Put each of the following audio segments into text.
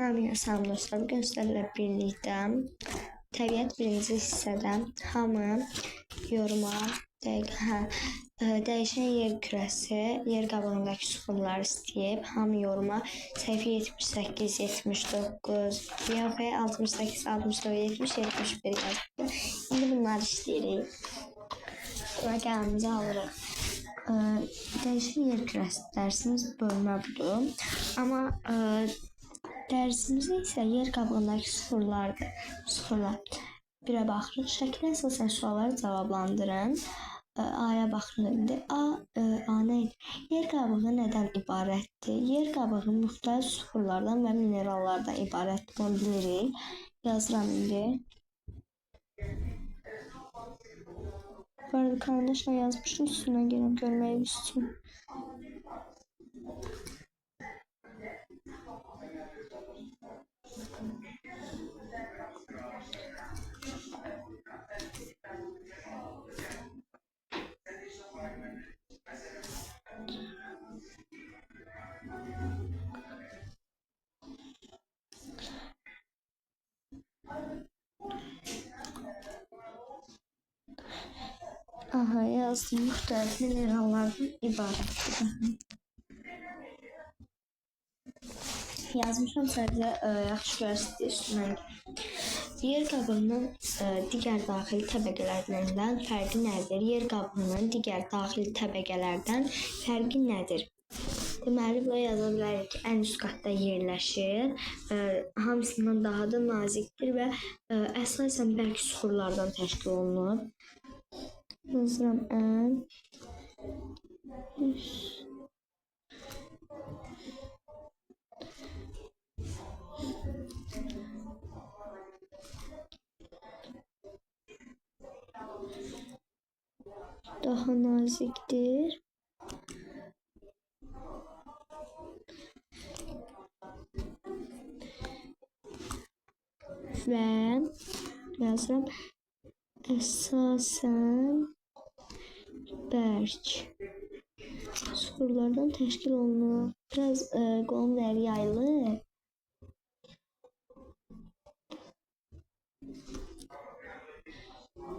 Hamıya salam dostlar. Bugün sizlərlə birlikdə təbiət birinci hissədə hamı yoruma dəyişən yer kürəsi, yer qabığındakı suxurlar istəyib. Hamı yoruma səhifə 78, 79, yox 68, 64, 70, 71 yazdı. İndi bunları işləyirik. Buna qələmimizi alırıq. Dəyişən yer kürəsi dərsimiz bölmə budur. Amma dərsimizdə isə yer qabığındakı suxurlardır. Birə baxırıq. Şəklə əsasən sualları cavablandırın. A'ya baxırıq indi. A nə? Yer qabığı nədən ibarətdir? Yer qabığı müxtəlif suxurlardan və minerallardan ibarətdir. Bunu bilirik. Yazıram indi. Bu arada karandaşla yazmışım. Üstündən gələm görməyiniz üçün. Aha, yazdım. Müxtəlif minerallardan ibarətdir. Yazmışam sadəcə yaxşı görəsiniz üstündən. Yer qabığının digər daxili təbəqələrindən fərqi nədir? Yer qabığının digər daxili təbəqələrdən fərqi nədir? Deməli, buna yaza bilərik ki, ən üst qatda yerləşir, hamısından daha da nazikdir və əsasən bərk suxurlardan təşkil olunur. Yazıram ən üst. Daha nazikdir. Və yazıram əsasən bərk suxurlardan təşkil olunur. Biraz qolum dəri yayılır.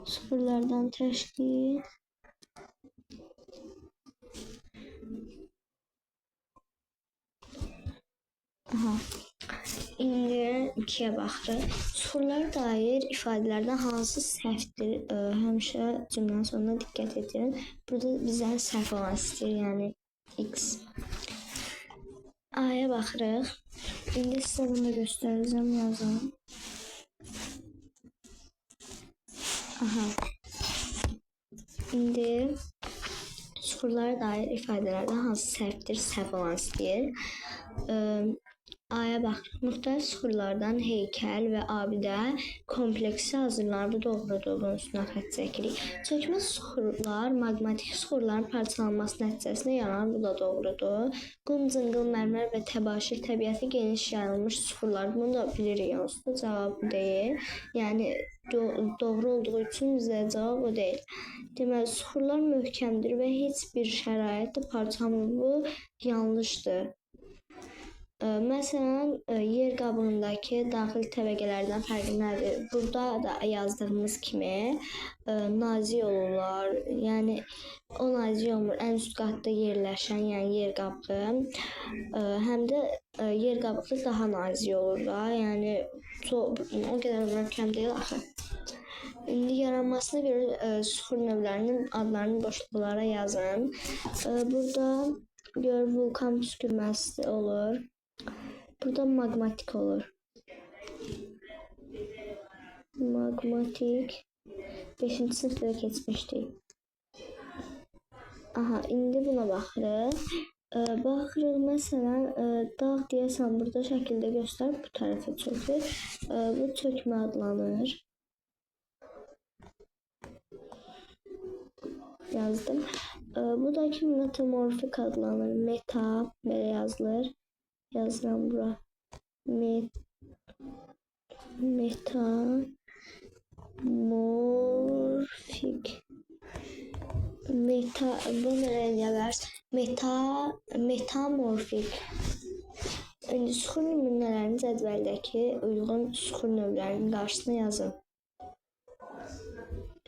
Suxurlardan təşkil. Aha. İndi ikiyə baxırıq. Suxurlara dair ifadələrdən hansı səhvdir? Həmişə cümlənin sonuna diqqət edin. Burada bizdən səhv olan istəyir, yəni X. A'ya baxırıq. İndi sizə bunu da göstərəcəm, yazalım. Aha. İndi suxurlara dair ifadələrdən hansı səhvdir? Səhv olan istəyir. A'ya baxırıq. Müxtəlif suxurlardan heykəl və abidə kompleksi hazırlanır. Bu doğrudur. Bunun üstünə xətt çəkirik. Çökmə suxurlar maqmatik suxurların parçalanması nəticəsində yaranır. Bu da doğrudur. Qum, cınqıl, mərmər və təbaşir təbiəti geniş yayılmış suxurlar. Bunu da bilirik. Onsuz da cavabı deyil. Yəni doğru olduğu üçün bizə cavab o deyil. Deməli, suxurlar möhkəmdir və heç bir şəraitdə parçalanmır. Bu yanlışdır. Məsələn, yer qabığındakı daxili təbəqələrdən fərqi nədir? Burada da yazdığımız kimi nazik olurlar. Yəni o nazik olmur. Ən üst qatda yerləşən, yəni yer qabığı, həm də yer qabığı daha nazik olur da. Yəni o qədər möhkəm deyil axı. İndi yaranmasına görə suxur növlərinin adlarını boşluqlara yazın. Burada gör vulkan püskürməsi olur. Burada maqmatik olur. Maqmatik 5-ci sinifdə keçmişdik. Aha, indi buna baxırıq. Baxırıq, məsələn, dağ deyəsən burada şəkildə göstərib bu tərəfə çökür. Bu çökmə adlanır. Yazdım. Bu da ki metamorfik adlanır. Meta belə yazılır. Yazıram bura. Metamorfik. Bu nereye yazar? Metamorfik. İndi süxur nümunələrini cədvəldəki uyğun süxur növlərinin qarşısına yazın.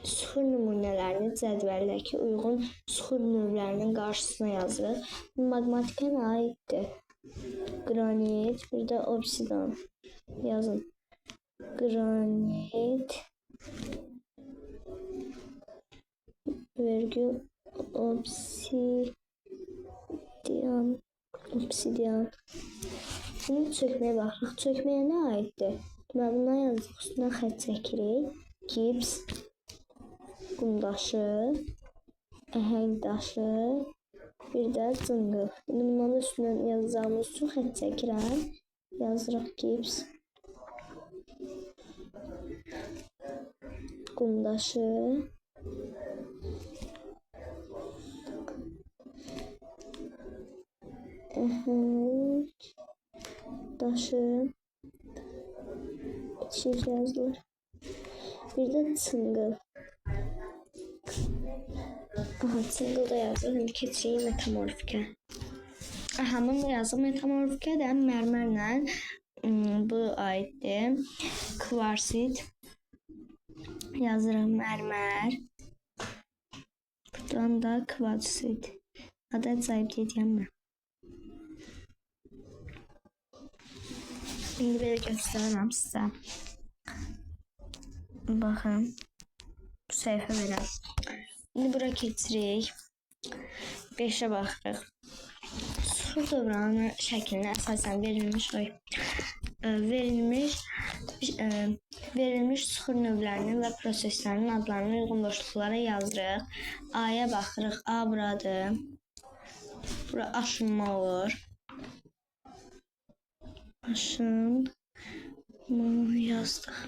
Süxur nümunələrini cədvəldəki uyğun süxur növlərinin qarşısına yazırıq. Maqmatika nə aiddir? Qranit, bir də obsidian. Yazın. Qranit, virgül, obsidian. Şimdi çökməyə baxırıq. Çökməyə nə aiddir? Deməli, bundan yazdıq, üstünə xətt çəkirik. Gips, qum daşı, əhəng daşı, bir də cıngıl. İndi bunların üstünə yazacağımız üçün xətt çəkirəm. Yazırıq gips, qum daşı, əhəng daşı, çift yazılır. Bir də cıngıl. Aha, cıngıl da yazılır. Şimdi keçirik metamorfikə. Aha, bunu da yazılır. Metamorfikə də mərmərlə bu aiddir. Kvarsit. Yazırıq mərmər. Buradan da kvarsit. Adı sahib deyəcəm mən. İndi belə göstərirəm sizə. Baxın. Bu səhifə belə. İndi bura keçirik. 5-ə baxırıq. Süxur dövranı şəklinə əsasən verilmiş süxur növlərinin və proseslərinin adlarını uyğun boşluqlara yazırıq. A-ya baxırıq. A buradır. Bura aşınma olur. Aşınma yazdıq.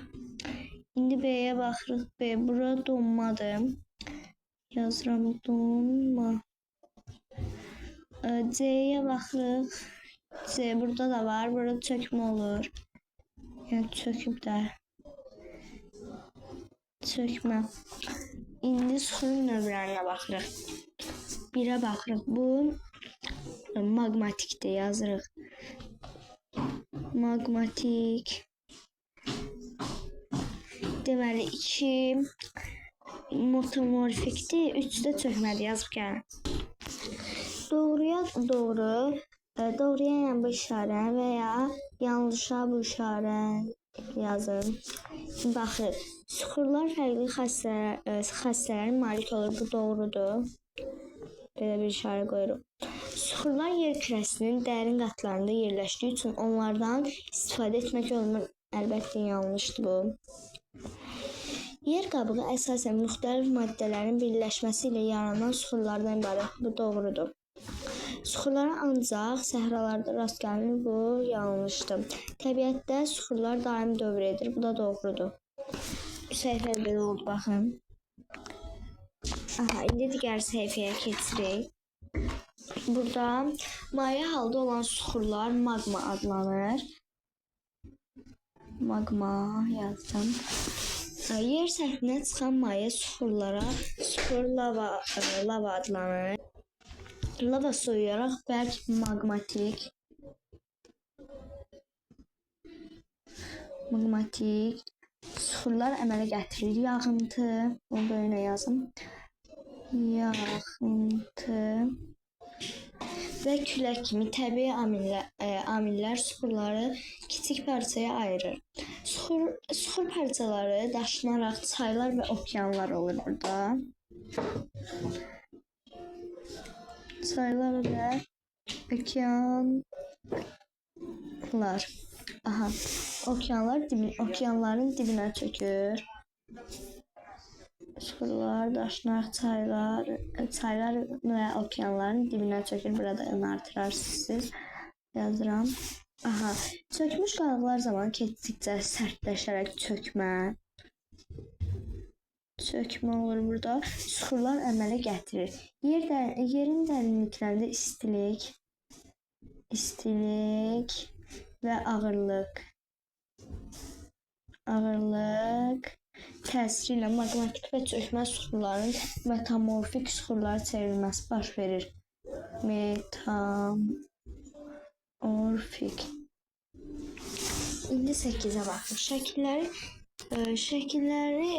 İndi B-yə baxırıq. B bura donmadır. Yazıram donma. C-yə baxırıq. C burada da var. Burada çökmə olur. Yəni çöküb də. Çökmə. İndi süxur növlərinə baxırıq. 1-ə baxırıq. Bu maqmatikdir. Yazırıq. Maqmatik. Deməli 2 metamorfikdir. 3 də çökmədir. Yazıb gəlin. Doğruya doğru, doğruya yəni bu işarə və ya yanlışa bu işarə yazın. Baxın, süxurlar fərqli xassələrin malik olur. Bu doğrudur. Belə bir işarə qoyuruq. Süxurlar yer kürəsinin dərin qatlarında yerləşdiyi üçün onlardan istifadə etmək olmur. Əlbəttə yanlışdır bu. Yer qabığı əsasən müxtəlif maddələrin birləşməsi ilə yaranan süxurlardan ibarət. Bu doğrudur. Süxurlara ancaq səhralarda rast gəlinir. Bu yanlışdır. Təbiətdə süxurlar daim dövr edir. Bu da doğrudur. Bu səhifə belə oldu, baxın. Aha, indi digər səhifəyə keçirik. Burada maye halda olan süxurlar magma adlanır. Magma yazdım. Yer səthinə çıxan maye süxurlara süxur lava adlanır. Lava soyuyaraq bərk maqmatik süxurlar əmələ gətirir. Yağıntı, onu böyle yazım. Yağıntı və külək kimi təbii amillər süxurları kiçik parçaya ayırır. Süxur parçaları daşınaraq çaylar və okeanlar olur burada. Çaylar və okeanlar. Aha, okeanların dibinə çökür. Süxurlar, daşınaraq çaylar və okeanların dibinə çökür. Burada artırarsınız. Yazıram. Aha, çökmüş qalıqlar zaman keçdikcə sərtləşərək çökmə olur burada. Süxurlar əmələ gətirir. Yerin dərinliklərində istilik və ağırlıq təsiri ilə maqmatik və çökmə süxurların metamorfik süxurlara çevrilməsi baş verir. Orfik. İndi 8-ə baxır. Şəkilləri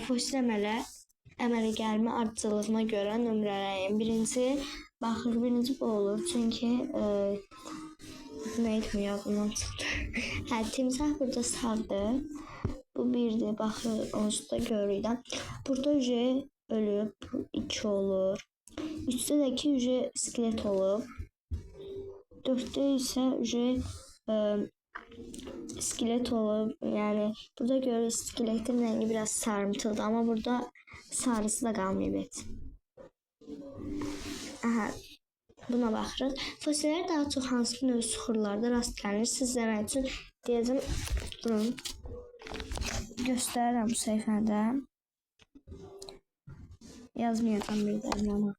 fosil əmələ gəlmə ardıcıllığına görə nömrələyin. Birinci bu olur. Çünki neydi yadımdan çıxdı. Timsah burada sağdır. Bu 1'dir. Baxır, onsuz da görürük də. Burada J ölüb, 2 olur. 3'də də 2 J iskelet olub. 4'də isə J iskelet olub. Yəni burada görürük iskeletin rəngi biraz sarımtıldı, amma burada sarısı da qalmayıb heç. Aha, buna baxırıq. Fosillər daha çox hansı növ suxurlarda rast gəlinir? Sizlərə üçün deyəcəm, durun. Göstərirəm bu səhifədə. Yazmayacağım bir də amma.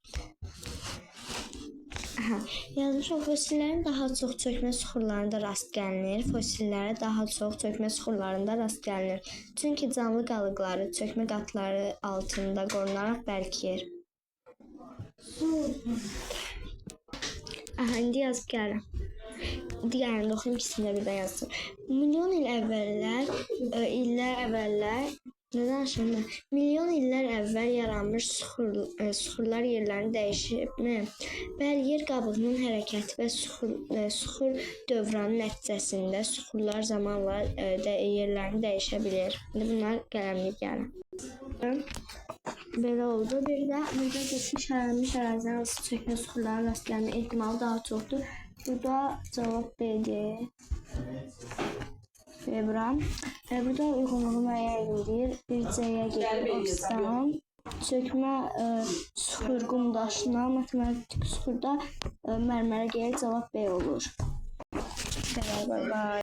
Yazmışam, fosillərin daha çox çökmə suxurlarında rast gəlinir. Fosillərə daha çox çökmə suxurlarında rast gəlinir. Çünki canlı qalıqları çökmə qatları altında qorunaraq bərkiyir. İndi yazıb gəlirəm. Digərini də oxuyum, ikisini də birdən yazdım. Milyon illər əvvəl yaranmış suxurlar yerlərini dəyişibmi? Bəli, yer qabığının hərəkəti və suxur dövranı nəticəsində suxurlar zamanla yerlərini dəyişə bilir. İndi bunlar qələmləyib gəlin. Belə oldu. Bir də burada geçmiş ərazidən hansı çökmə suxurlara rast gəlmə ehtimalı daha çoxdur. Burada cavab B'dir. Febran. Burada uyğunluğu müəyyən edir. Bir C-yə gedir. Oksidan. Çökmə suxur qum daşına, matematik suxurda mərmərə gəlir. Cavab B olur. Bye bye.